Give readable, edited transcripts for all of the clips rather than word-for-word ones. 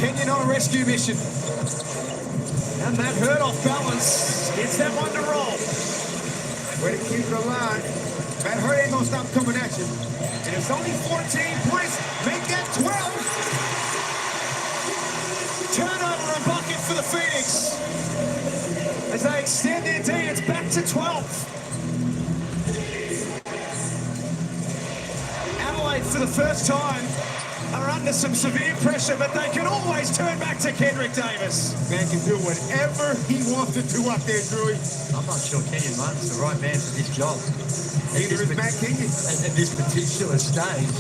Kenyon on a rescue mission. And Matt Hurd off balance. Gets that one to roll. Way to keep it alive. Matt Hurd ain't gonna stop coming at you. And it's only 14 points. Make that 12. Turnover and bucket for the Phoenix. As they extend their lead, it's back to 12. Adelaide, for the first time, are under some severe pressure, but they can always turn back to Kendrick Davis. Man can do whatever he wants to do out there, Drewy. I'm not sure Kenyon Martin's the right man for this job. Neither is Matt Kenyon. At this particular stage.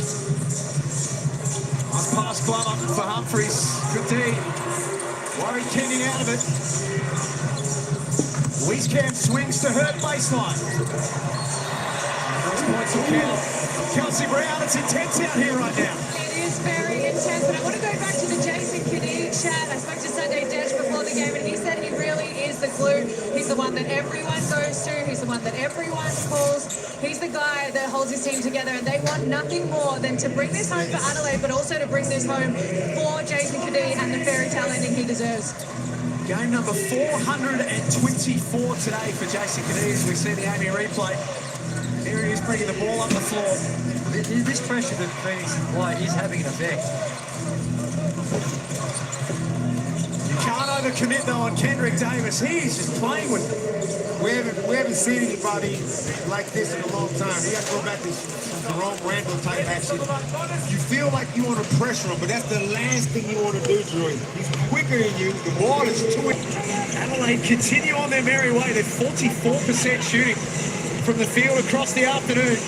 Nice pass glove up for Humphries. Good D. Worried Kenyon out of it. Wieskamp swings to Hurt baseline. Those points will count. Kelsey Brown, it's intense out here right now. It is very intense, but I want to go back to the Jason Kidd chat. I spoke to Sunday Dash before the game, and he said he really is the glue. He's the one that everyone goes to. He's the one that everyone calls. He's the guy that holds his team together, and they want nothing more than to bring this home for Adelaide, but also to bring this home for Jason Kidd and the fairy tale ending he deserves. Game number 424 today for Jason Kidd as we see the Amy replay. Here he is bringing the ball up the floor. This pressure that Phoenix apply is having an effect. You can't overcommit though on Kendrick Davis. He's just playing with it. We haven't seen anybody like this in a long time. We got to go back to Jerome Randall type action. You feel like you want to pressure him, but that's the last thing you want to do, Drew. He's quicker than you. The ball is to it. Adelaide continue on their merry way. They're 44% shooting from the field across the afternoon.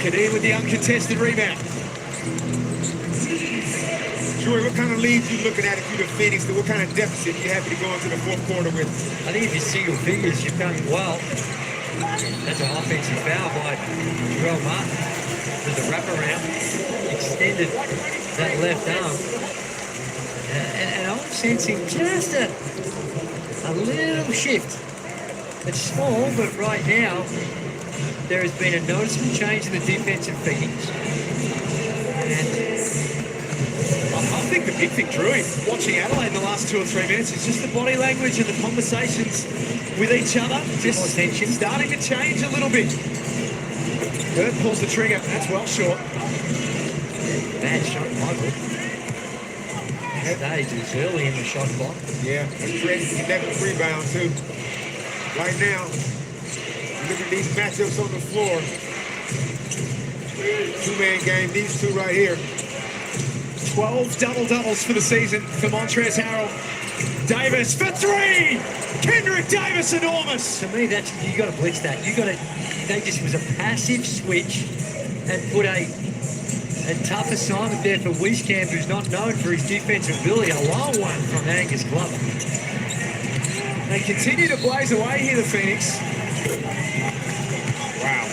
Kadir with the uncontested rebound. Drew, what kind of lead you looking at if you're the Phoenix? What kind of deficit you happy to go into the fourth quarter with? I think if you single figures, you've done well. That's an offensive foul by Joel Martin. With the wraparound, extended that left arm. And I'm sensing just a little shift. It's small, but right now, there has been a noticeable change in the defensive Phoenix. And I think the big thing, Drew, watching Adelaide in the last 2 or 3 minutes is just the body language and the conversations with each other. Just tension starting to change a little bit. Hurt pulls the trigger. That's well short. Bad shot, Michael. Stage is early in the shot clock. Yeah, and Fred's negative rebound too. Right now, look at these matchups on the floor. Two-man game, these two right here. 12 double-doubles for the season for Montrezl Harrell. Davis for 3! Kendrick Davis, enormous! To me, that's, you got to blitz that. They just was a passive switch and put a tough assignment there for Wieskamp, who's not known for his defensive ability. A low one from Angus Glover. They continue to blaze away here, the Phoenix. Wow.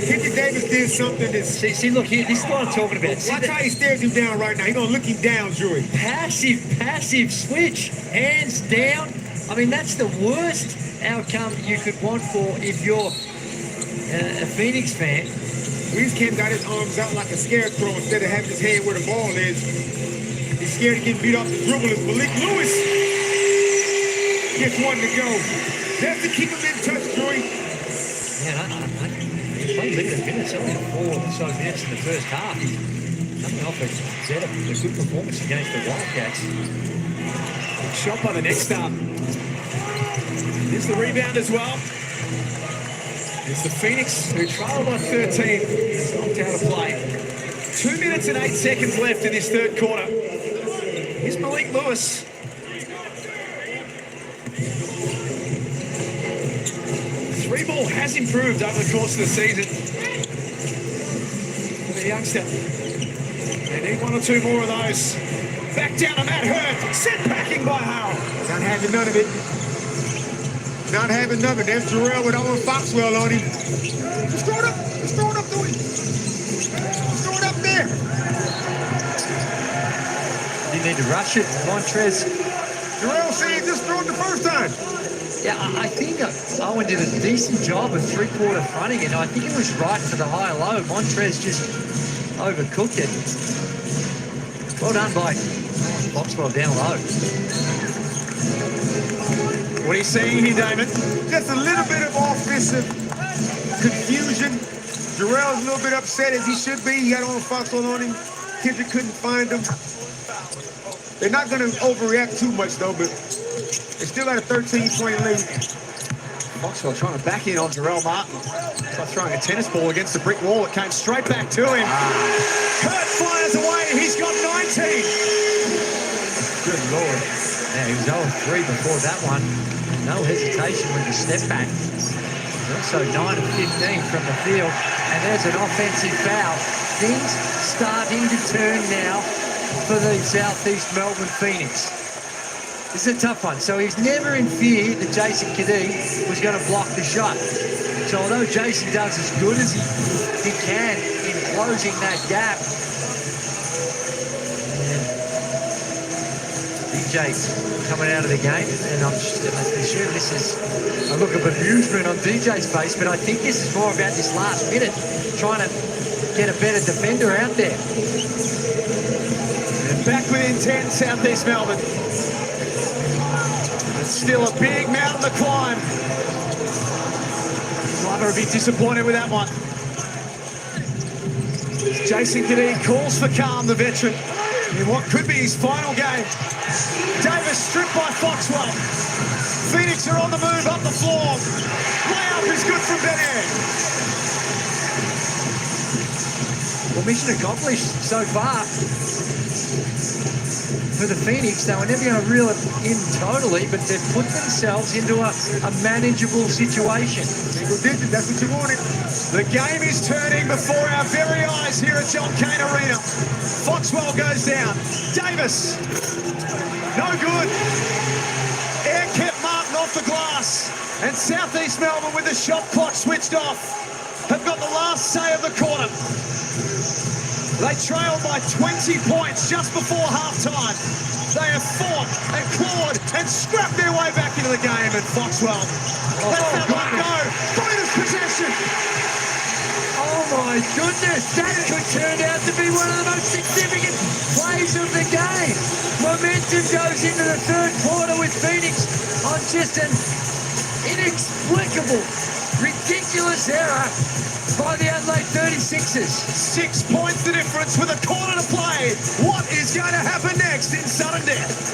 Kendrick Davis did something that's... See, look here, this is what I'm talking about. Watch how he stares him down right now. He's going to look him down, Drewy. Passive switch, hands down. I mean, that's the worst outcome you could want for if you're a Phoenix fan. Wieskamp got his arms out like a scarecrow instead of having his head where the ball is. He's scared to get beat off the dribble as Malik Lewis gets one to go. That's to keep him in touch, Drewy. Yeah, he played limited minutes, only 4 or so minutes in the first half. He's coming off a good performance against the Wildcats. Shot by the next star. Here's the rebound as well. It's the Phoenix who trail by 13. It's knocked out of play. 2 minutes and 8 seconds left in this third quarter. Here's Malik Lewis. Three ball has improved over the course of the season. The youngster. They need 1 or 2 more of those. Back down to Matt Hurd. Sent backing by Harrell. Not having none of it. Not having none of it. There's Jarrell with Owen Foxwell on him. Just throw it up. Just throw it up to him. Just throw it up there. You need to rush it, Montrez. Jarrell said just throw it the first time. Yeah, I think Owen did a decent job of three-quarter fronting it. I think it was right for the high-low. Montrez just overcooked it. Well done by Foxwell down low. What are you seeing here, David? Just a little bit of offensive confusion. Jarrell's a little bit upset as he should be. He got on Foxwell on him. Kendrick couldn't find him. They're not going to overreact too much, though, but they still got a 13-point lead. Foxwell trying to back in on Jarrell Martin. It's like throwing a tennis ball against the brick wall. It came straight back to him. Kurt fires away. He's got 19. Good Lord. Yeah, he was 0-3 before that one. No hesitation with the step back. He's also 9 of 15 from the field. And there's an offensive foul. Things starting to turn now for the Southeast Melbourne Phoenix. This is a tough one. So he's never in fear that Jason Kadee was going to block the shot. So although Jason does as good as he can in closing that gap, DJ's coming out of the game, and I'm sure this is a look of amusement on DJ's face, but I think this is more about this last minute, trying to get a better defender out there. And back within 10, Southeast Melbourne. It's still a big mountain to climb. Glover a bit disappointed with that one. Jason Kadee calls for calm, the veteran, in what could be his final game. Davis stripped by Foxwell. Phoenix are on the move up the floor. Layup is good from Benro. Well, mission accomplished so far for the Phoenix. They were never going to reel it in totally, but they've put themselves into a manageable situation. That's what you wanted. The game is turning before our very eyes here at John Cain Arena. Foxwell goes down. Davis, no good. Air kept Martin off the glass. And Southeast Melbourne, with the shot clock switched off, have got the last say of the quarter. They trailed by 20 points just before halftime. They have fought and clawed and scrapped their way back into the game, and Foxwell let that one go. Finals possession. Oh my goodness, that could turn out to be one of the most significant plays of the game. Momentum goes into the third quarter with Phoenix on just an inexplicable, ridiculous error by the Adelaide 36ers. 6 points the difference with a quarter to play. What is going to happen next in sudden death?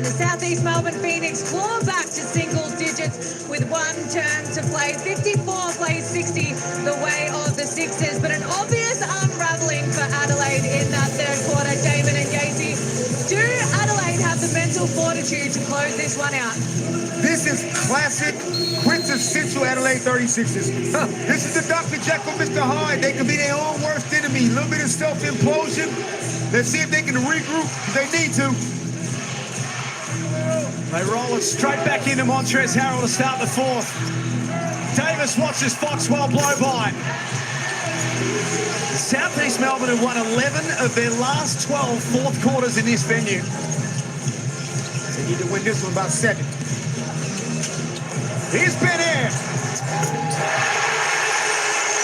And the Southeast Melbourne Phoenix claw back to single digits with one turn to play. 54 plays 60 the way of the Sixers, but an obvious unraveling for Adelaide in that third quarter. Damon and Casey, do Adelaide have the mental fortitude to close this one out? This is classic, quintessential Adelaide 36ers. This is the Dr. Jekyll, Mr. Hyde. They can be their own worst enemy. A little bit of self-implosion. Let's see if they can regroup if they need to. They roll it straight back into Montrezl Harrell to start the fourth. Davis watches Foxwell blow by. Southeast Melbourne have won 11 of their last 12 fourth quarters in this venue. They need to win this one about 7. Here's Benro.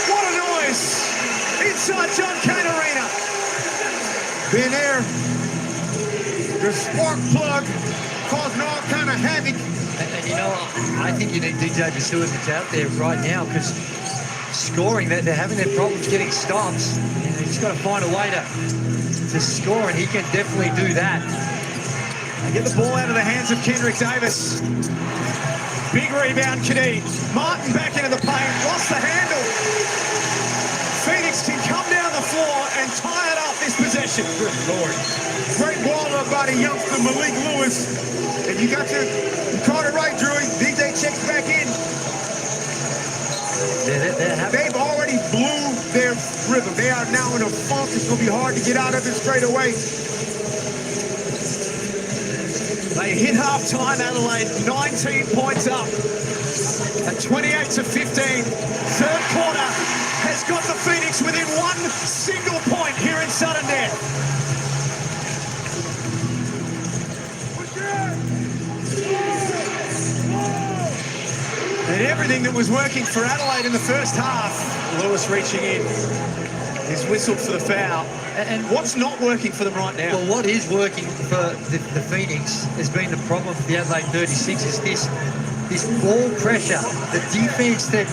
What a noise! Inside John Cain Arena. Benro, the spark plug, causing all kind of havoc. And you know, I think you need DJ Vasulic out there right now because scoring, they're having their problems getting stops. And he's got to find a way to score, and he can definitely do that. They get the ball out of the hands of Kendrick Davis. Big rebound, Kadee. Martin back into the paint, lost the handle. Phoenix can come down the floor and tie it up this possession. Good Lord. Great ball up by the youngster Malik Lewis. And you caught it right, Drew. DJ checks back in. They've already blew their rhythm. They are now in a funk. It's going to be hard to get out of it straight away. They hit halftime, Adelaide, 19 points up at 28 to 15. Third quarter has got the Phoenix within one single point here in Sudden Death. And everything that was working for Adelaide in the first half, Lewis reaching in, is whistled for the foul. And what's not working for them right now? Well, what is working for the Phoenix has been the problem for the Adelaide 36ers. This ball pressure, the defense that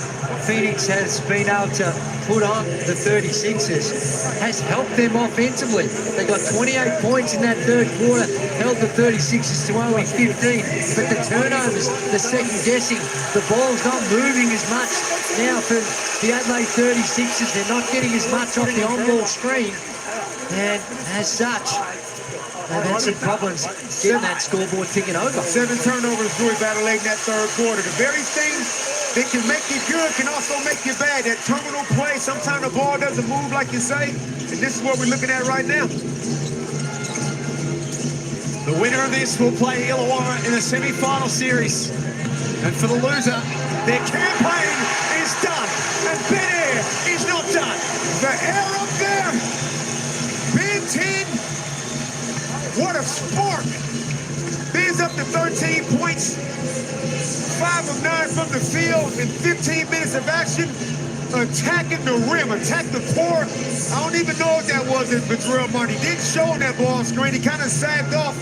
Phoenix has been able to put on the 36ers has helped them offensively. They got 28 points in that third quarter, held the 36ers to only 15. But the turnovers, the second guessing, the ball's not moving as much now for the Adelaide 36ers. They're not getting as much off the on-ball screen. And as such, they've had some problems getting that scoreboard ticking over. 7 turnovers, Drew, Adelaide in that third quarter. The very things that can make you good can also make you bad. That terminal play, sometimes the ball doesn't move like you say, and this is what we're looking at right now. The winner of this will play Illawarra in the semi-final series. And for the loser, their campaign is done, and Benro is not done. The air up there, Big 10, what a spark. Ben's up to 13 points, 5 of 9 from the field in 15 minutes of action, attacking the rim, attack the core. I don't even know what that was in Madrid Martin. He didn't show on that ball screen. He kind of sagged off.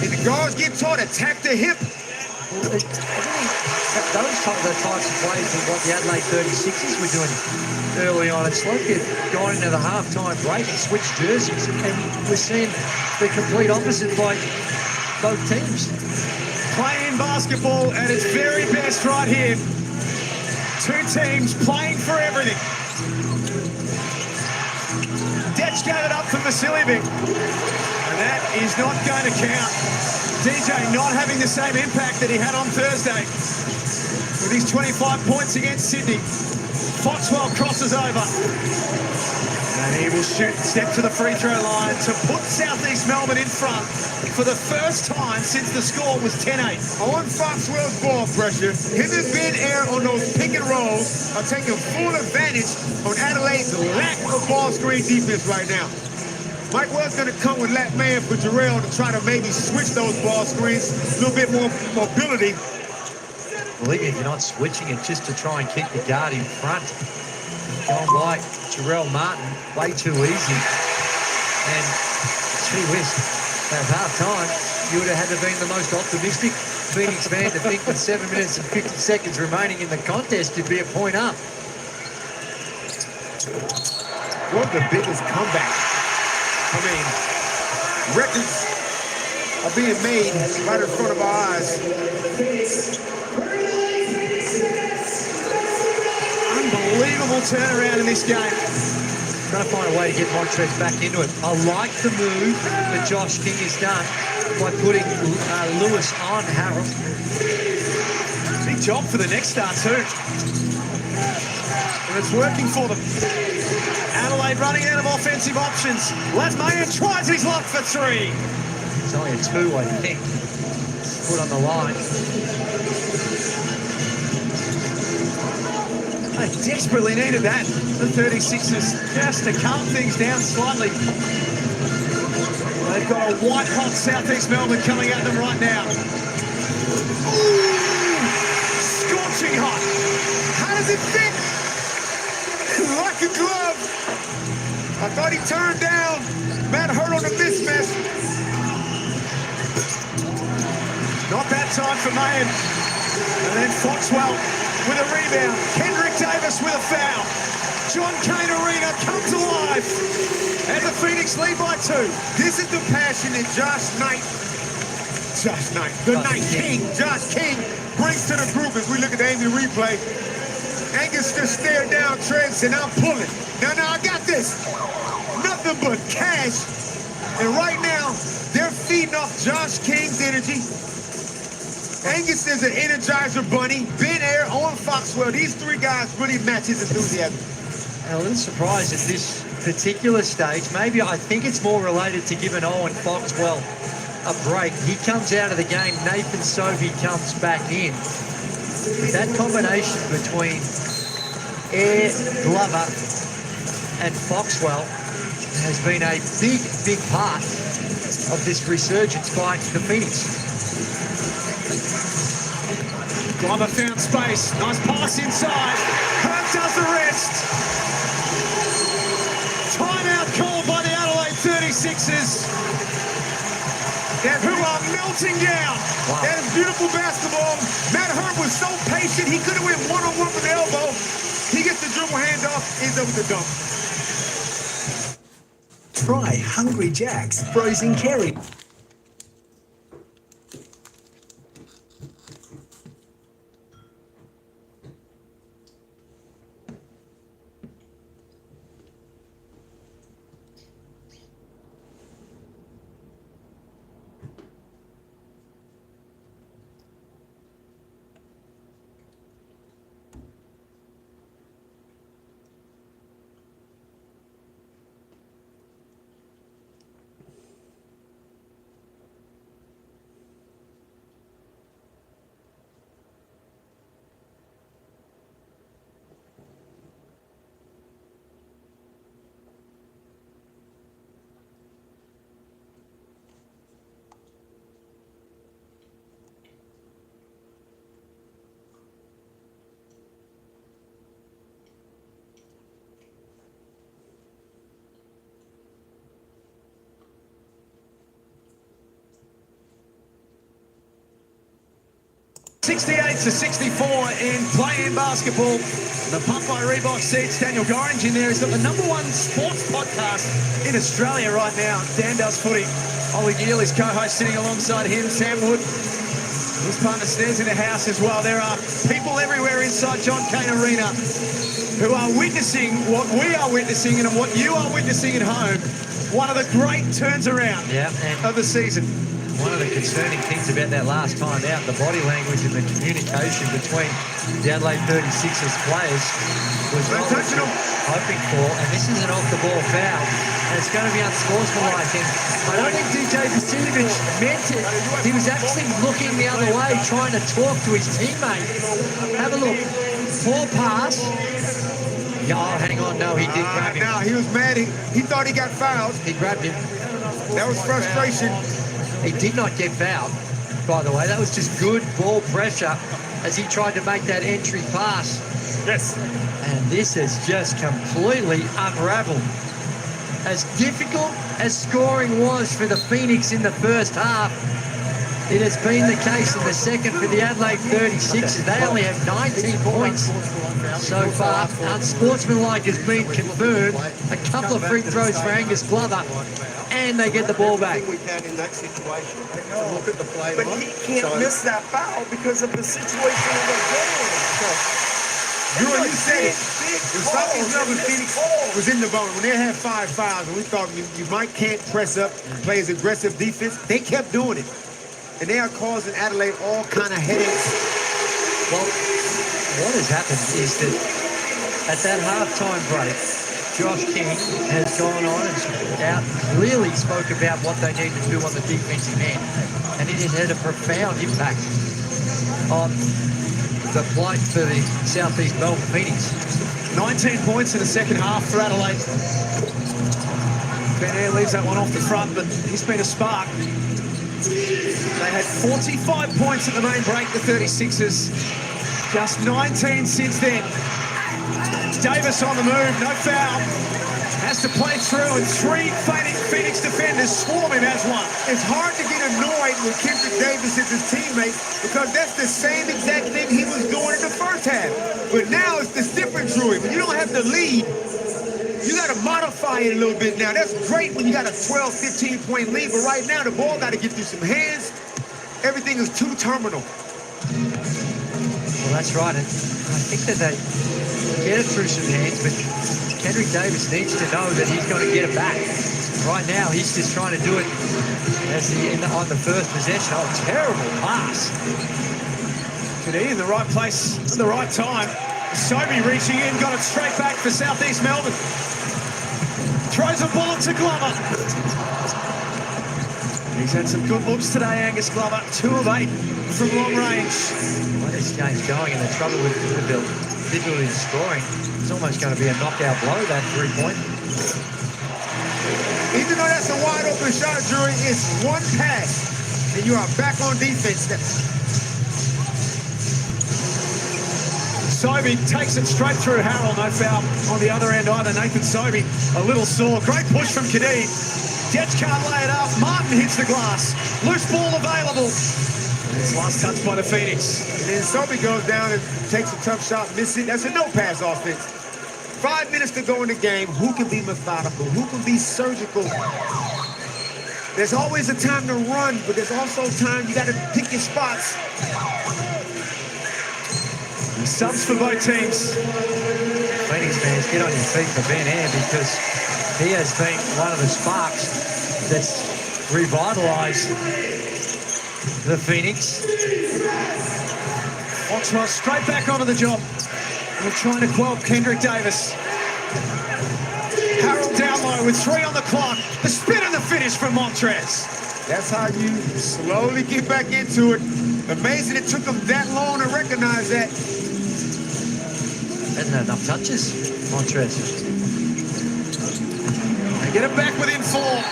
And the guards get taught, attack the hip. Those types of plays are what the Adelaide 36ers were doing early on. It's like they've gone into the halftime break and switched jerseys, and we're seeing the complete opposite by both teams. Playing basketball at its very best right here. Two teams playing for everything. Detch gave it up for Vasiljevic, and that is not going to count. DJ not having the same impact that he had on Thursday with his 25 points against Sydney. Foxwell crosses over, and he will shoot, step to the free throw line to put Southeast Melbourne in front for the first time since the score was 10-8. On Foxwell's ball pressure, him and Benro on those pick and rolls are taking full advantage on Adelaide's lack of ball screen defense right now. Mike Wells going to come with lap man for Jarrell to try to maybe switch those ball screens, a little bit more mobility. Well, even if you're not switching it, just to try and keep the guard in front. Going like Jarrell Martin, way too easy. And gee whiz, at half-time, you would have had to be the most optimistic Phoenix fan to think with 7 minutes and 50 seconds remaining in the contest, you'd be a point up. One of the biggest comebacks. I mean, records are being made right in front of our eyes. Unbelievable turnaround in this game. Trying to find a way to get Montrez back into it. I like the move that Josh King has done by putting Lewis on Harold. Big job for the next start too. And it's working for them. Adelaide running out of offensive options. Lasmayan tries his luck for three. It's only a two, I think. Put on the line. They desperately needed that. The 36ers just to calm things down slightly. They've got a white-hot southeast Melbourne coming at them right now. Ooh, scorching hot. How does it fit? Like a glove. I thought he turned down. Matt Hurt on the mismatch. Not that time for Mayan. And then Foxwell with a rebound. Kendrick Davis with a foul. John Cain Arena comes alive. And the Phoenix lead by 2. This is the passion that Josh King brings to the group as we look at the Amy replay. Angus just stared down Trent and I'm pulling. Now, I got this. Nothing but cash. And right now, they're feeding off Josh King's energy. Angus is an Energizer Bunny. Ben Air, Owen Foxwell. These three guys really match his enthusiasm. I'm a little surprised at this particular stage. Maybe I think it's more related to giving Owen Foxwell a break. He comes out of the game. Nathan Sovey comes back in. But that combination between Air, Glover, and Foxwell has been a big part of this resurgence by the Phoenix. Glover found space. Nice pass inside. Herb does the rest. Timeout called by the Adelaide 36ers. Who are melting down. Wow. That is beautiful basketball. Matt Hurt was so patient, he could have went one-on-one with the elbow. He gets the dribble handoff, ends up with the dunk. Try Hungry Jack's frozen carry. .68-64 in play-in basketball. The Pump by Reebok seats. Daniel Gorringe in there. He's got the #1 sports podcast in Australia right now. Dan Does Footy. Ollie Gill, his co-host, sitting alongside him. Sam Wood, his partner, Snares in the house as well. There are people everywhere inside John Cain Arena who are witnessing what we are witnessing and what you are witnessing at home. One of the great turns around of the season. One of the concerning things about that last time out, the body language and the communication between the Adelaide 36ers players was what we were hoping for, and this is an off-the-ball foul, and it's going to be unsportsmanlike. And I don't think DJ Vasiljevic meant it. He was actually looking the other way, trying to talk to his teammate. Have a look. Poor pass. Oh, hang on. No, he did grab him. No, he was mad. He thought he got fouled. He grabbed him. That was frustration. He did not get fouled, by the way. That was just good ball pressure as he tried to make that entry pass. Yes. And this has just completely unraveled. As difficult as scoring was for the Phoenix in the first half, it has been the case in the second for the Adelaide 36ers. They only have 19 points so far. Unsportsmanlike has been confirmed. A couple of free throws for Angus Glover, and they get the ball back. We can in that situation. Look at the play. But he can't miss that foul because of the situation in the game. Drew, you said it. The Southeast Melbourne Phoenix was in the bone. When they had 5 fouls and we thought you can't press up, play as aggressive defense, they kept doing it. And they are causing Adelaide all kind of headaches. Well, what has happened is that at that halftime break, Josh King has gone on and clearly spoke about what they need to do on the defensive end. And it has had a profound impact on the plight for the Southeast Melbourne Phoenix. 19 points in the second half for Adelaide. Ben Air leaves that one off the front, but he's been a spark. They had 45 points at the main break, the 36ers. Just 19 since then. Davis on the move, no foul. Has to play through, and 3 Phoenix defenders swarm him as one. It's hard to get annoyed when Kendrick Davis is his teammate because that's the same exact thing he was doing in the first half. But now it's the different, Drew. When you don't have the lead, you got to modify it a little bit now. That's great when you got a 12, 15-point lead, but right now the ball got to get through some hands. Everything is too terminal. Well, that's right. And I think that they get it through some hands, but Kendrick Davis needs to know that he's going to get it back. Right now, he's just trying to do it on the first possession. Oh, terrible pass. Today in the right place at the right time. Sobey reaching in, got it straight back for Southeast Melbourne. Throws a bullet to Glover. He's had some good looks today, Angus Glover. 2 of 8 from long range. Well, this game's going, and the trouble with the difficulty in scoring, it's almost going to be a knockout blow, that 3-point. Even though that's a wide open shot, Drew, it's one pass, and you are back on defense. Sobey takes it straight through Harrell. No foul on the other end either. Nathan Sobey, a little sore. Great push from Kadid. Jets can't lay it up. Martin hits the glass. Loose ball available. It's last touch by the Phoenix. And then Sobey goes down and takes a tough shot, misses it. That's a no-pass offense. 5 minutes to go in the game. Who can be methodical? Who can be surgical? There's always a time to run, but there's also time you got to pick your spots. Subs for both teams. Phoenix fans, get on your feet for Ben Air because he has been one of the sparks that's revitalised the Phoenix. Oxford straight back onto the job. We're trying to quell Kendrick Davis. Harrell down low with 3 on the clock. The spin and the finish from Montrez. That's how you slowly get back into it. Amazing it took him that long to recognize that. Hasn't had enough touches, Montrez. They get it back within 4.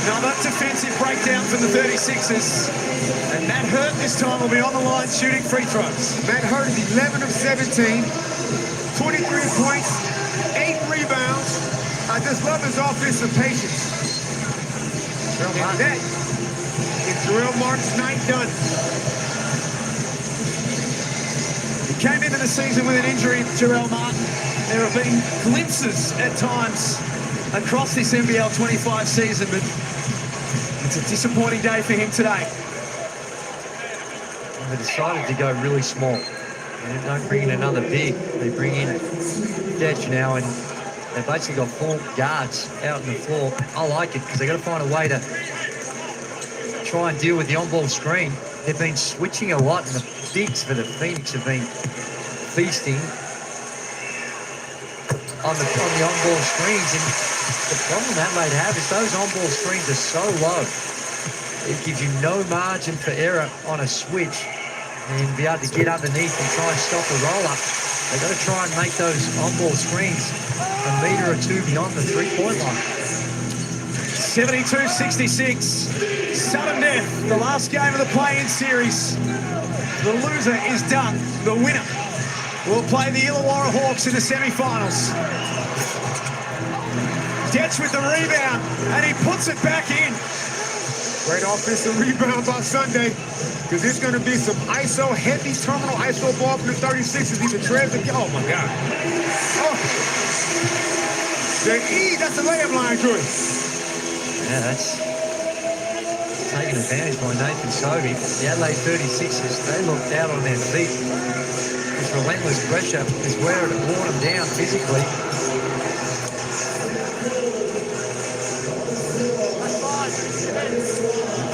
Another defensive breakdown for the 36ers. And Matt Hurt this time will be on the line shooting free throws. Matt Hurt is 11 of 17, 23 points, 8 rebounds. I just love his offensive patience. And that is Jarrell Martin's night done. He came into the season with an injury, Jarrell Martin. There have been glimpses at times across this NBL 25 season, but it's a disappointing day for him today. They decided to go really small. They don't bring in another big. They bring in Detch now, and they've basically got 4 guards out on the floor. I like it because they've got to find a way to try and deal with the on-ball screen. They've been switching a lot, and the bigs for the Phoenix have been feasting on the on-ball screens. And the problem Adelaide have is those on-ball screens are so low. It gives you no margin for error on a switch and be able to get underneath and try and stop a roll-up. They've got to try and make those on-ball screens a metre or 2 beyond the 3-point line. 72-66. Sudden death, the last game of the play-in series. The loser is done. The winner will play the Illawarra Hawks in the semi-finals. Detch with the rebound, and he puts it back in. Great offensive rebound by Sunday, because it's going to be some ISO, heavy terminal ISO ball from the 36ers. Either Trez or... Oh, my God. Oh. That's the layup line, Drew. Yeah, that's taken advantage by Nathan Sobey. The Adelaide 36ers, they looked out on their feet. This relentless pressure is where it wore them down physically.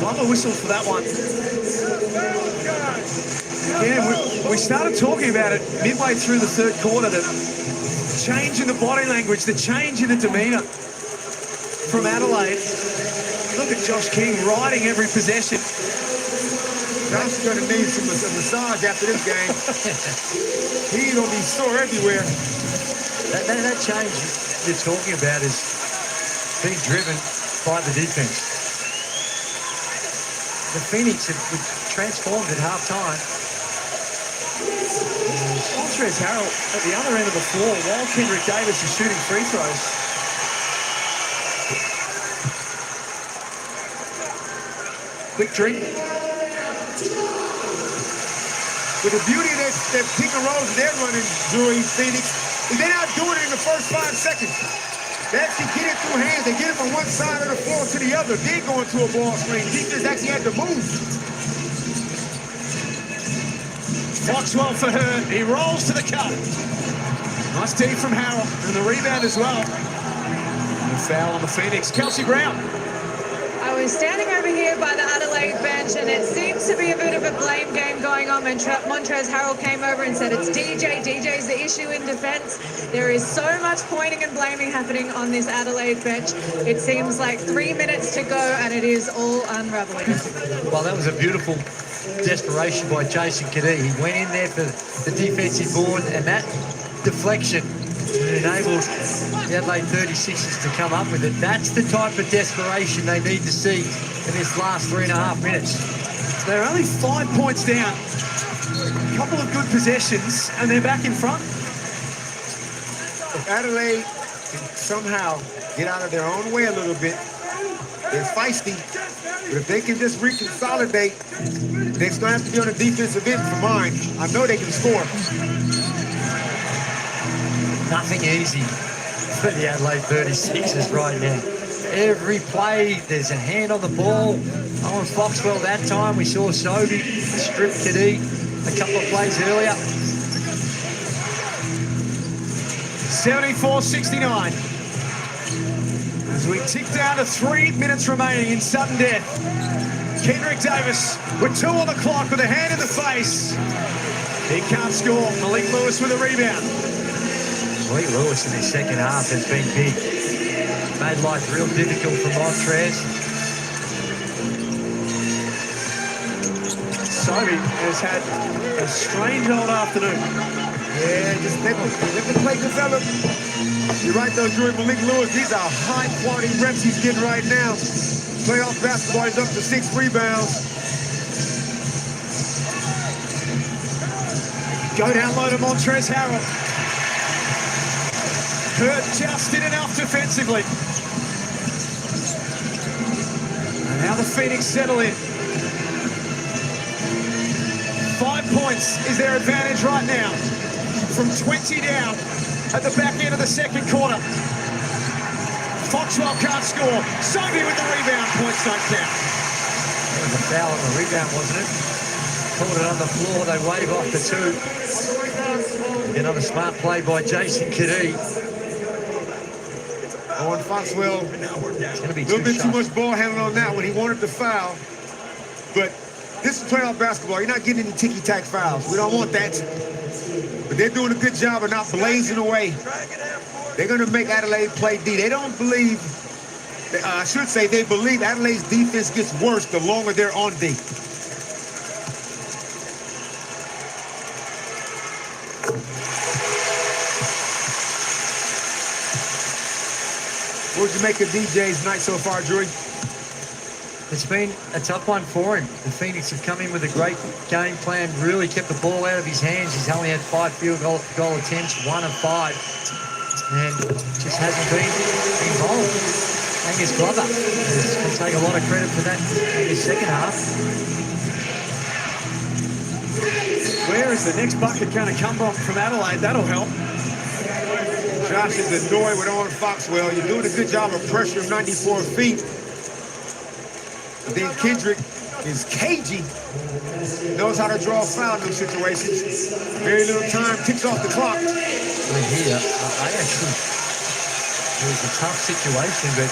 Love a whistle for that one. Yeah, we started talking about it midway through the third quarter, the change in the body language, the change in the demeanour from Adelaide. Look at Josh King riding every possession. Josh is going to need some massage after this game. He's going to be sore everywhere. That change you're talking about is being driven by the defense. The Phoenix have transformed at half-time. Montrezl Harrell at the other end of the floor while Kendrick Davis is shooting free throws. Quick drink. But the beauty of that pick and rolls they're running, Drew, Phoenix, is they're not doing it in the first 5 seconds. They actually get it through hands. They get it from one side of the floor to the other. Then going to a ball screen. Defense actually had to move. Foxwell for her. He rolls to the cup. Nice D from Harrell. And the rebound as well. And a foul on the Phoenix. Kelsey Brown. I was standing over here by the Adelaide bench, and it seems to be a bit of a blame game going on. Montrezl Harrell came over and said it's DJ. DJ's the issue in defense. There is so much pointing and blaming happening on this Adelaide bench. It seems like 3 minutes to go, and it is all unraveling. Well, that was a beautiful desperation by Jason Kadee. He went in there for the defensive board, and that deflection enabled the Adelaide 36ers to come up with it. That's the type of desperation they need to see in this last 3.5 minutes. They're only 5 points down. A couple of good possessions, and they're back in front. If Adelaide can somehow get out of their own way a little bit, they're feisty. But if they can just reconsolidate, they're going to have to be on the defensive end for mine. I know they can score. Nothing easy for the Adelaide 36ers right now. Every play, there's a hand on the ball. Owen Foxwell that time. We saw Sobey strip Kadee a couple of plays earlier. 74-69. As we tick down to 3 minutes remaining in sudden death. Kendrick Davis with 2 on the clock with a hand in the face. He can't score. Malik Lewis with a rebound. Malik Lewis in the second half has been big. Made life real difficult for Montrez. Sobey has had a strange old afternoon. Yeah, just let the play develop. You're right though, Drew. Malik Lewis, these are high quality reps he's getting right now. Playoff basketball, he's up to 6 rebounds. Go down low to Montrezl Harrell. Hurt just did enough defensively. And now the Phoenix settle in. 5 points is their advantage right now. From 20 down at the back end of the second quarter. Foxwell can't score. Sobey with the rebound. Points don't count. It was a foul on the rebound, wasn't it? Caught it on the floor. They wave off the 2. Another smart play by Jason Kadee. Owen Foxwell, It's going to be a little bit shots. too much ball handling on that one. He wanted the foul, but this is playoff basketball. You're not getting any ticky-tack fouls. We don't want that. But they're doing a good job of not blazing away. They're going to make Adelaide play D. They don't believe, I should say, they believe Adelaide's defense gets worse the longer they're on D. What would you make of DJ's night so far, Drew? It's been a tough one for him. The Phoenix have come in with a great game plan, really kept the ball out of his hands. He's only had 5 field goal attempts, 1 of 5, and just hasn't been involved. Angus Glover can take a lot of credit for that in his second half. Where is the next bucket going to come from Adelaide? That'll help. Josh is annoyed with Owen Foxwell. You're doing a good job of pressuring 94 feet. But then Kendrick is cagey. Knows how to draw a foul in those situations. Very little time, ticks off the clock. Here, I actually, it was a tough situation, but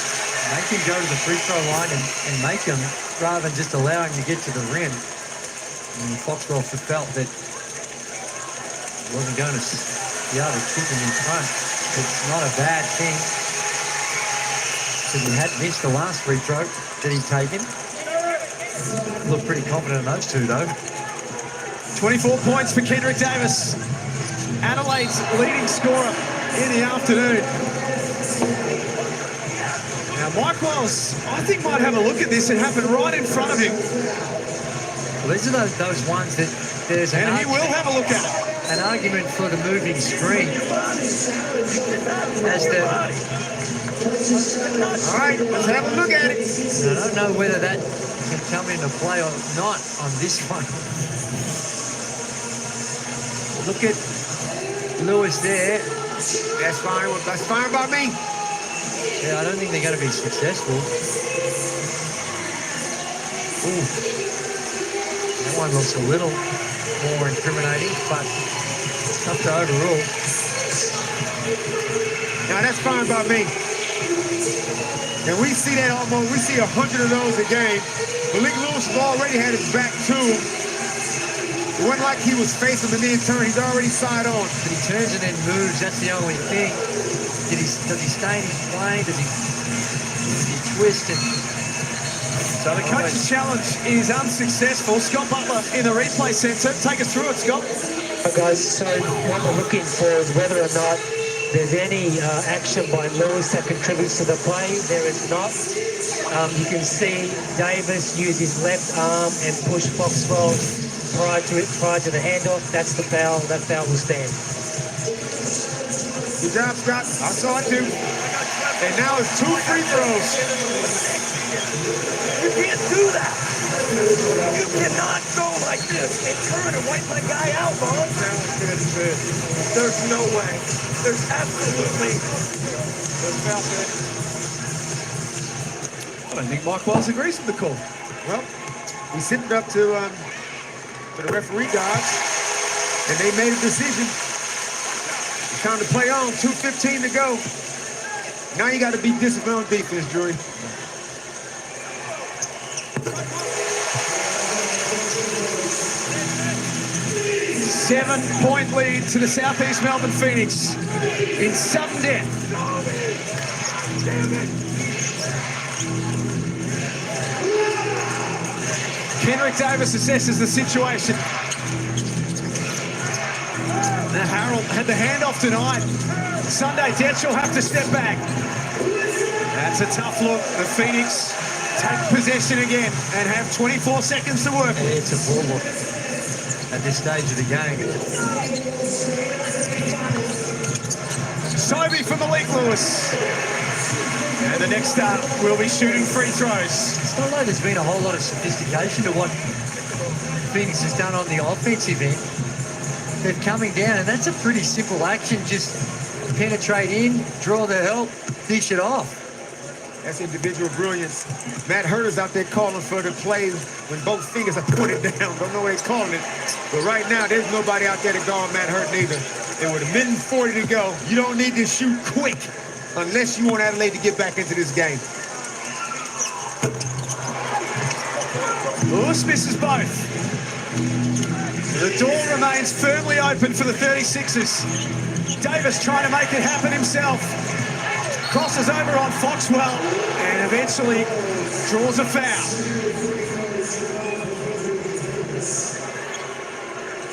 make him go to the free throw line and make him, rather than just allowing him to get to the rim. And Foxwell felt that he wasn't going to be able to keep him in front. It's not a bad thing, because he had missed the last free throw that he'd taken. Looked pretty confident in those two, though. 24 points for Kendrick Davis. Adelaide's leading scorer in the afternoon. Now, Mike Wells, I think, might have a look at this. It happened right in front of him. Well, these are those ones that there's an And he will have a look at it. An argument for the moving screen. As the, All right, let's have a look at it. I don't know whether that can come into play or not on this one. Look at Lewis there. That's fine. That's fine by me. Yeah, I don't think they're going to be successful. Ooh. That one looks a little more incriminating, but tough to overrule. Now that's fine by me. And we see that almost, we see 100 of those a game. Malik Lewis has already had his back to him. It wasn't like he was facing him and then turned. He's already side on. But he turns and then moves. That's the only thing. Does he stay in his plane? Does he twist and... So the coach's challenge is unsuccessful. Scott Butler in the replay centre. Take us through it, Scott. Guys, so what we're looking for is whether or not there's any action by Lewis that contributes to the play. There is not. You can see Davis use his left arm and push Foxwell prior to the handoff. That's the foul. That foul will stand. Good job, Scott. I saw it too. And now it's 2 free throws. You can't do that. You cannot go like this and turn and wipe my guy out, Bob. There's no way. There's absolutely. I don't think Mike Wells agrees with the call. Well, we sent it up to the referee guys, and they made a decision. It's time to play on. 2:15 to go. Now you got to be disciplined on defense, Drew. Seven-point lead to the Southeast Melbourne Phoenix in sudden death. Kendrick Davis assesses the situation. Now Harold had the handoff tonight. Sunday Dets will have to step back. That's a tough look. The Phoenix take possession again and have 24 seconds to work with. It's a ball at this stage of the game. Sobey from Malik Lewis. And the next start will be shooting free throws. It's not like there's been a whole lot of sophistication to what Phoenix has done on the offensive end. They're coming down, and that's a pretty simple action. Just penetrate in, draw the help, dish it off. That's individual brilliance. Matt Herter's out there calling for the play when both fingers are pointed down. Don't know what he's calling it. But right now, there's nobody out there to guard Matt Herter either. And with a minute and 40 to go, you don't need to shoot quick unless you want Adelaide to get back into this game. Lewis misses both. The door remains firmly open for the 36ers. Davis trying to make it happen himself. Crosses over on Foxwell and eventually draws a foul.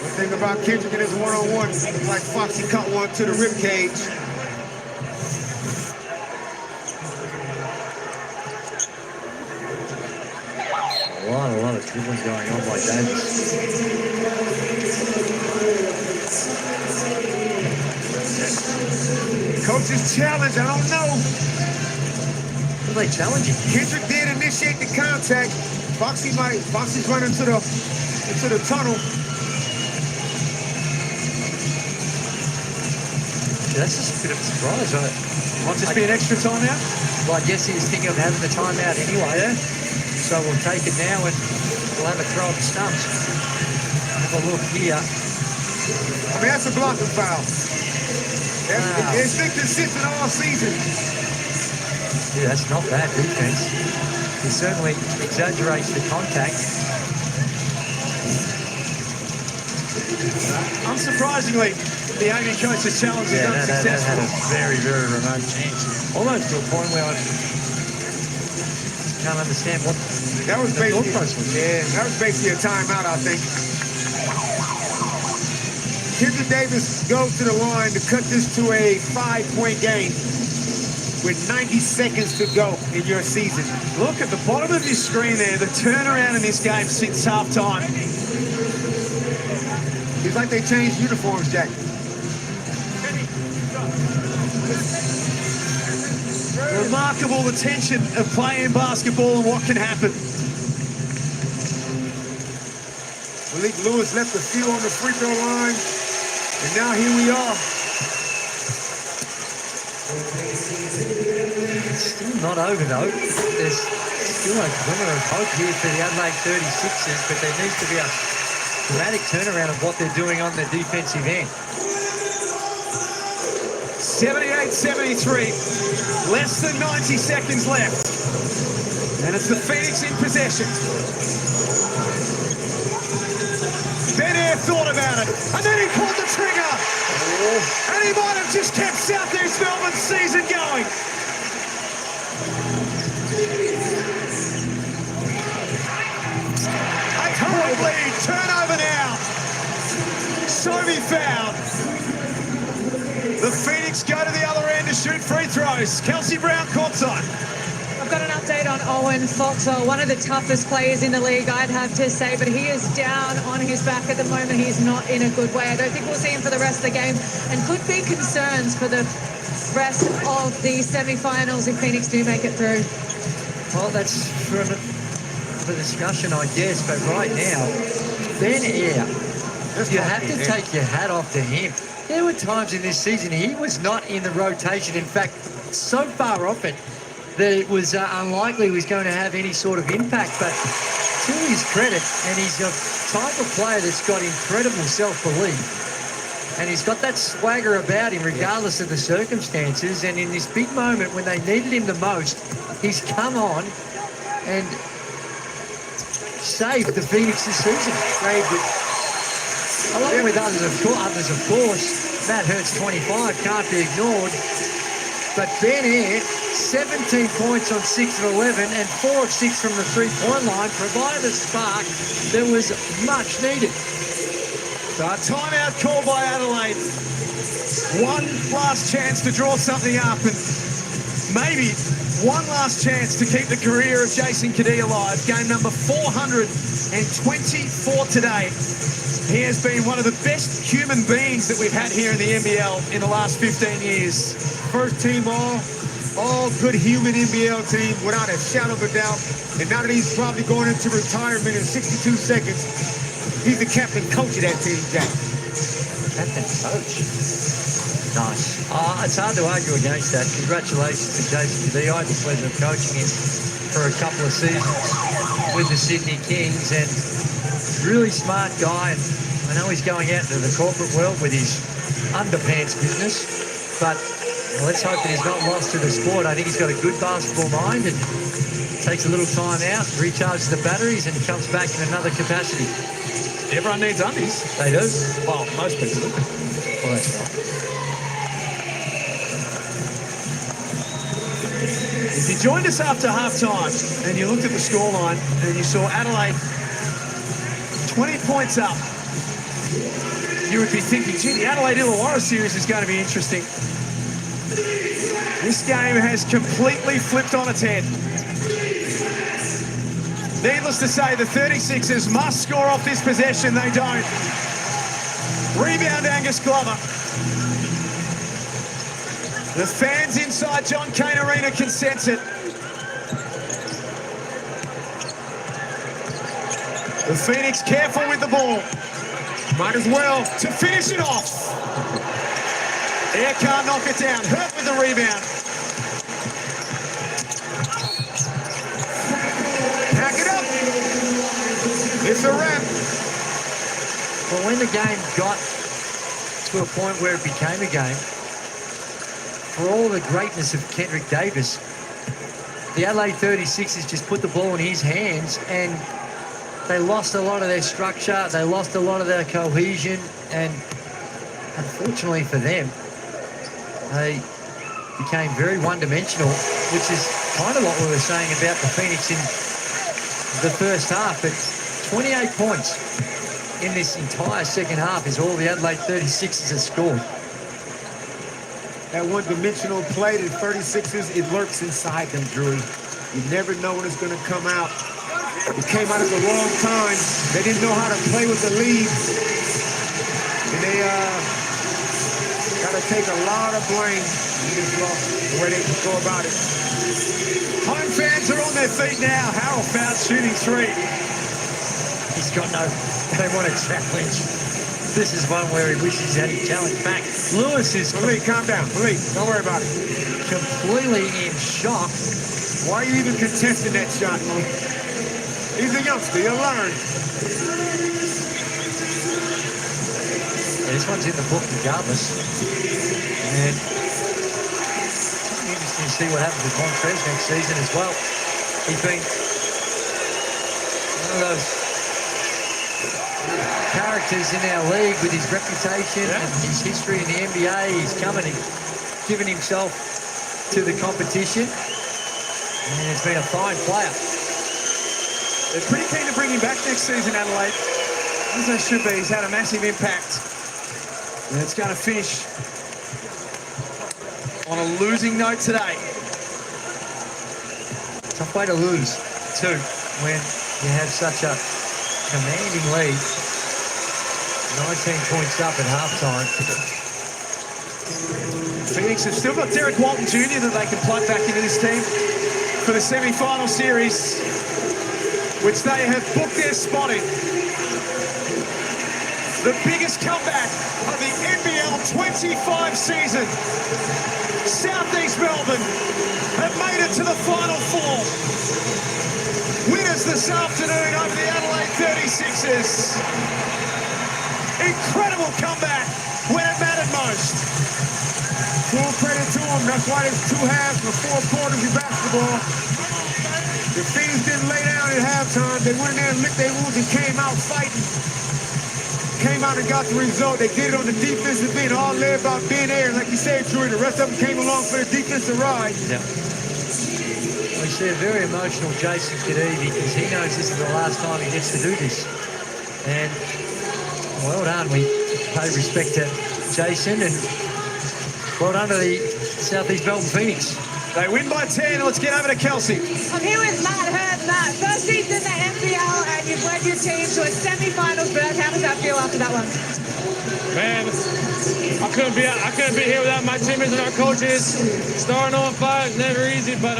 One thing about Kendrick in his one-on-one, it's like Foxy caught one to the rib cage. A lot of dribbling going on by Davis. Coach's challenge, I don't know. are they challenging? Kendrick did initiate the contact. Foxy's running into the tunnel. Yeah, that's just a bit of a surprise, right? Might just be an extra timeout. Well, I guess he was thinking of having the timeout anyway, yeah? So we'll take it now and we'll have a throw at the stumps. Have a look here. I mean, that's a blocking foul. It's been consistent all season. Yeah, that's not bad defense. He certainly exaggerates the contact. Unsurprisingly, the Amy coach's challenge is unsuccessful. That had a very, very remote chance. Almost to a point where I can't understand what That was basically a timeout, I think. Kendrick Davis goes to the line to cut this to a 5-point game with 90 seconds to go in your season. Look at the bottom of your screen there, the turnaround in this game since halftime. It's like they changed uniforms, Jack. Remarkable the tension of playing basketball and what can happen. Malik Lewis left the field on the free throw line, and now here we are. Still not over though. There's still a glimmer of hope here for the Adelaide 36ers, but there needs to be a dramatic turnaround of what they're doing on the defensive end. 78-73, less than 90 seconds left. And it's the Phoenix in possession. Benro thought about it, and then he pulled the trigger. And he might have just kept Southeast Melbourne's season going. A point lead, turnover now. Xiaomi fouled. The Phoenix go to the other end to shoot free throws. Kelsey Brown courtside. I've got an update on Owen Foxwell, one of the toughest players in the league, I'd have to say, but he is down on his back at the moment. He's not in a good way. I don't think we'll see him for the rest of the game, and could be concerns for the rest of the semi-finals if Phoenix do make it through. Well, that's for the discussion, I guess, but right now, Ben Air, you have to take your hat off to him. There were times in this season he was not in the rotation. In fact, so far off it that it was unlikely he was going to have any sort of impact. But to his credit, and he's a type of player that's got incredible self-belief. And he's got that swagger about him regardless of the circumstances. And in this big moment when they needed him the most, he's come on and saved the Phoenix's season. Saved it. Along with others, of course, Matt Hurt's 25 can't be ignored. But Ben Air, 17 points on 6 of 11 and 4 of 6 from the three-point line, provided a spark that was much needed. So a timeout called by Adelaide. One last chance to draw something up, and maybe one last chance to keep the career of Jason Cadee alive. Game number 424 today. He has been one of the best human beings that we've had here in the NBL in the last 15 years. First team all good human NBL team without a shadow of a doubt. And now that he's probably going into retirement in 62 seconds, he's the captain coach of that team, Jack. Captain coach? Nice. It's hard to argue against that. Congratulations to Jason Cadee. I had the pleasure of coaching him for a couple of seasons with the Sydney Kings, and really smart guy. And I know he's going out into the corporate world with his underpants business, but let's hope that he's not lost to the sport. I think he's got a good basketball mind and takes a little time out, recharges the batteries, and comes back in another capacity. Everyone needs undies. They do. Well, most people do. Well, that's right. If you joined us after halftime and you looked at the scoreline and you saw Adelaide 20 points up, you would be thinking, gee, the Adelaide Illawarra series is going to be interesting. This game has completely flipped on its head. Needless to say, the 36ers must score off this possession. They don't. Rebound, Angus Glover. The fans inside John Cain Arena can sense it. The Phoenix careful with the ball. Might as well to finish it off. Air can't knock it down. Hurt with the rebound. Pack it up. It's a wrap. Well, when the game got to a point where it became a game, for all the greatness of Kendrick Davis, the Adelaide 36ers just put the ball in his hands and they lost a lot of their structure, they lost a lot of their cohesion, and unfortunately for them, they became very one-dimensional, which is kind of what we were saying about the Phoenix in the first half. But 28 points in this entire second half is all the Adelaide 36ers have scored. That one-dimensional play to the 36ers, it lurks inside them, Drew. You never know when it's going to come out. It came out at the wrong time. They didn't know how to play with the lead. And they got to take a lot of blame in this loss, the way they go about it. Home fans are on their feet now. Harold Fouts shooting three. He's got no, they want a challenge. This is one where he wishes he had a challenge back. Lewis is Malik, calm down. Malik, don't worry about it. completely in shock. Why are you even contesting that shot, Malik? He's a youngster. He'll learn. Yeah, this one's in the book regardless. And interesting to see what happens with Montrez next season as well. He's been one of those characters in our league with his reputation and his history in the NBA. He's come and given himself to the competition, and he's been a fine player. They're pretty keen to bring him back next season, Adelaide. As they should be. He's had a massive impact. And it's going to finish on a losing note today. Tough way to lose, too, when you have such a commanding lead. 19 points up at halftime. Phoenix have still got Derek Walton Jr. that they can plug back into this team for the semi-final series, which they have booked their spot in. The biggest comeback of the NBL 25 season. Southeast Melbourne have made it to the Final Four. Winners this afternoon over the Adelaide 36ers. Incredible comeback when it mattered most. Full credit to them. That's why there's 2 halves and 4 quarters of basketball. The Phoenix didn't lay down at halftime. They went in there and licked their wounds and came out fighting. Came out and got the result. They did it on the defensive end, all led by Ben Air. Like you said, Drew, the rest of them came along for the defensive ride. Yeah. We see a very emotional Jason Kadee because he knows this is the last time he gets to do this. And well done. We pay respect to Jason and well done to the Southeast Melbourne Phoenix. They win by 10. Let's get over to Kelsey. I'm here with Matt Hurd. Matt, first season in the NBL and you've led your team to a semi-finals berth. How does that feel after that one? Man, I couldn't be here without my teammates and our coaches. Starting on 5 is never easy, but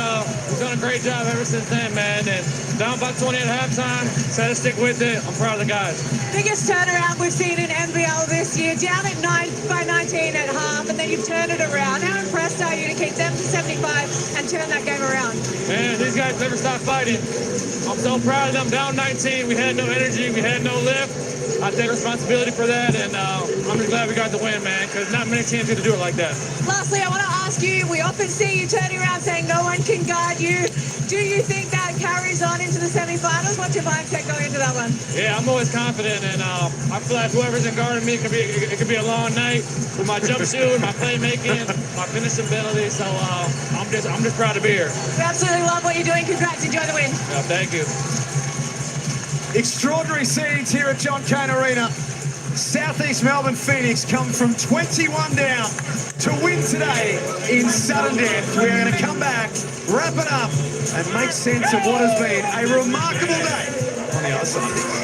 we've done a great job ever since then, man. And down by 20 at halftime, so to stick with it. I'm proud of the guys. Biggest turnaround we've seen in NBL this year. Down at 19 at half, and then you've turned it around. How impressed are you to keep them to 75 and turn that game around? Man, these guys never stop fighting. I'm so proud of them. Down 19, we had no energy, we had no lift. I take responsibility for that, and I'm just glad we got the win, man, because not many teams get to do it like that. Lastly, I want to ask you, we often see you turning around saying no one can guard you. Do you think that carries on into the semi-finals? What's your mindset going into that one? Yeah, I'm always confident, and I feel like whoever's in guarding me, it could be a long night with my jump shoot, my playmaking, my finishing ability, so I'm just proud to be here. We absolutely love what you're doing. Congrats, enjoy the win. Yeah, thank you. Extraordinary scenes here at John Cain Arena. Southeast Melbourne Phoenix come from 21 down to win today in sudden death. We're going to come back, wrap it up, and make sense of what has been a remarkable day on the other side.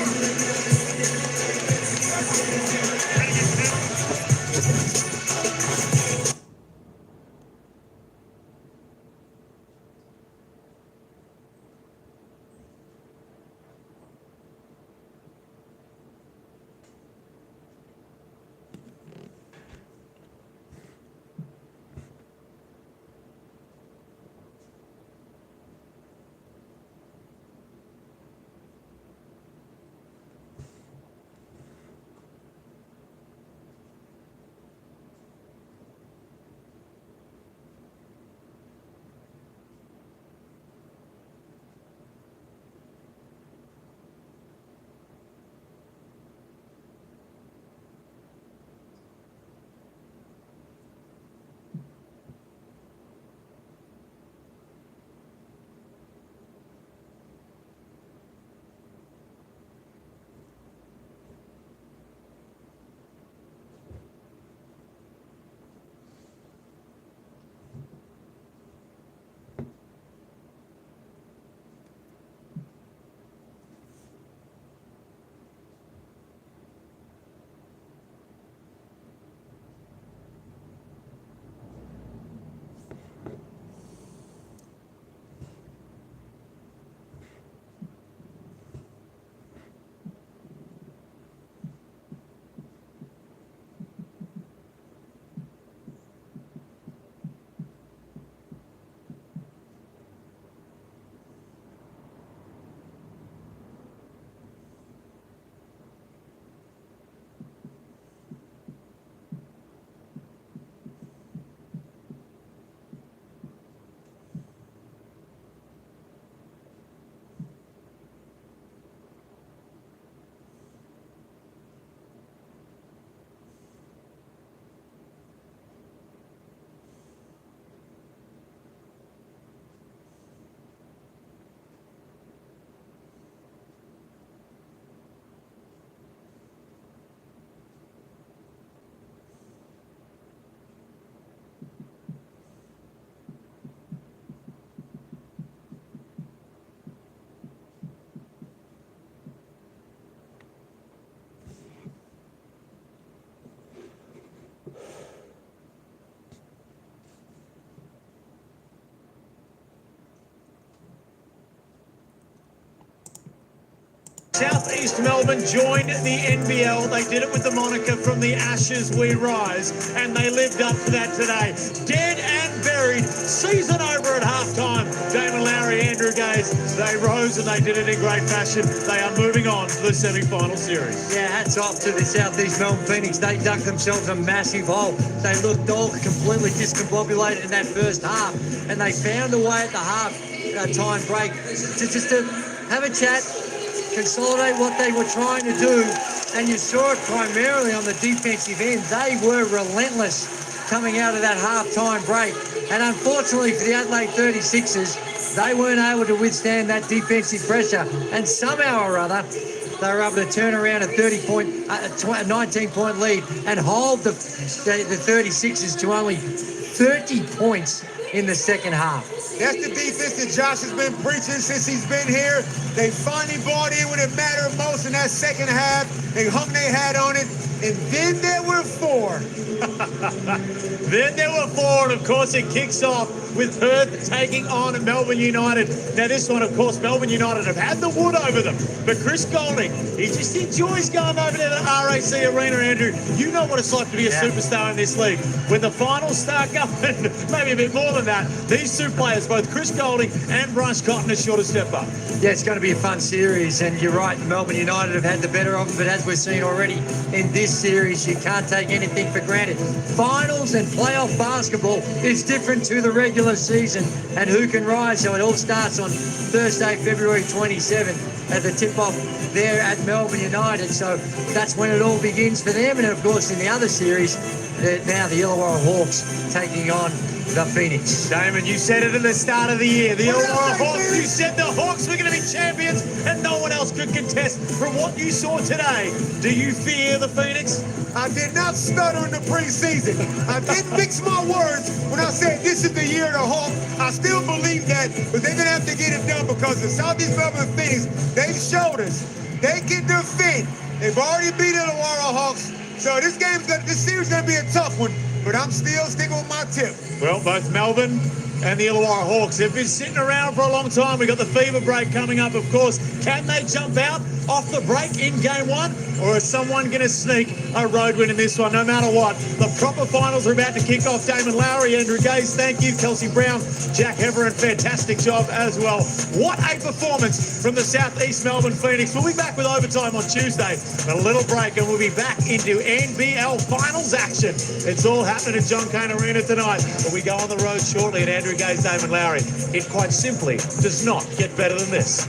Southeast Melbourne joined the NBL. They did it with the moniker From the Ashes We Rise, and they lived up to that today. Dead and buried, season over at halftime. Damon Lowry, Andrew Gaze, they rose and they did it in great fashion. They are moving on to the semi-final series. Yeah, hats off to the Southeast Melbourne Phoenix. They dug themselves a massive hole. They looked all completely discombobulated in that first half, and they found a way at the half time break to have a chat, consolidate what they were trying to do, and you saw it primarily on the defensive end. They were relentless coming out of that half-time break, and unfortunately for the Adelaide 36ers, they weren't able to withstand that defensive pressure, and somehow or other they were able to turn around a 19-point lead and hold the 36ers to only 30 points in the second half. That's the defense that Josh has been preaching since he's been here. They finally bought in when it mattered most in that second half. They hung their hat on it. And then there were four. Then there were four, and of course it kicks off with Perth taking on Melbourne United. Now this one, of course, Melbourne United have had the wood over them, but Chris Golding, he just enjoys going over to the RAC Arena, Andrew. You know what it's like to be a superstar in this league. When the finals start going, maybe a bit more than that, these two players, both Chris Golding and Bryce Cotton, are sure to step up. Yeah, it's going to be a fun series, and you're right, Melbourne United have had the better of them, but as we've seen already in this series, you can't take anything for granted. Finals and playoff basketball is different to the regular season, and who can rise? So it all starts on Thursday, February 27th at the tip-off there at Melbourne United. So that's when it all begins for them, and of course in the other series, now the Illawarra Hawks taking on the Phoenix. Damon, you said it at the start of the year. The Illawarra Hawks, you said the Hawks were going to be champions and no one else could contest. From what you saw today, do you fear the Phoenix? I did not stutter in the preseason. I didn't mix my words when I said this is the year of the Hawk. I still believe that, but they're going to have to get it done because the Southeast Melbourne Phoenix, they've showed us they can defend. They've already beat Illawarra Hawks. So this series is going to be a tough one, but I'm still sticking with my tip. Well, both Melbourne and the Illawarra Hawks have been sitting around for a long time. We've got the fever break coming up, of course. Can they jump out off the break in game one? Or is someone going to sneak a road win in this one? No matter what, the proper finals are about to kick off. Damon Lowry, Andrew Gaze, thank you. Kelsey Brown, Jack Heverin, fantastic job as well. What a performance from the Southeast Melbourne Phoenix. We'll be back with overtime on Tuesday. A little break and we'll be back into NBL finals action. It's all happening at John Cain Arena tonight. But we go on the road shortly, and Andrew Gaze, Damon Lowry. It quite simply does not get better than this.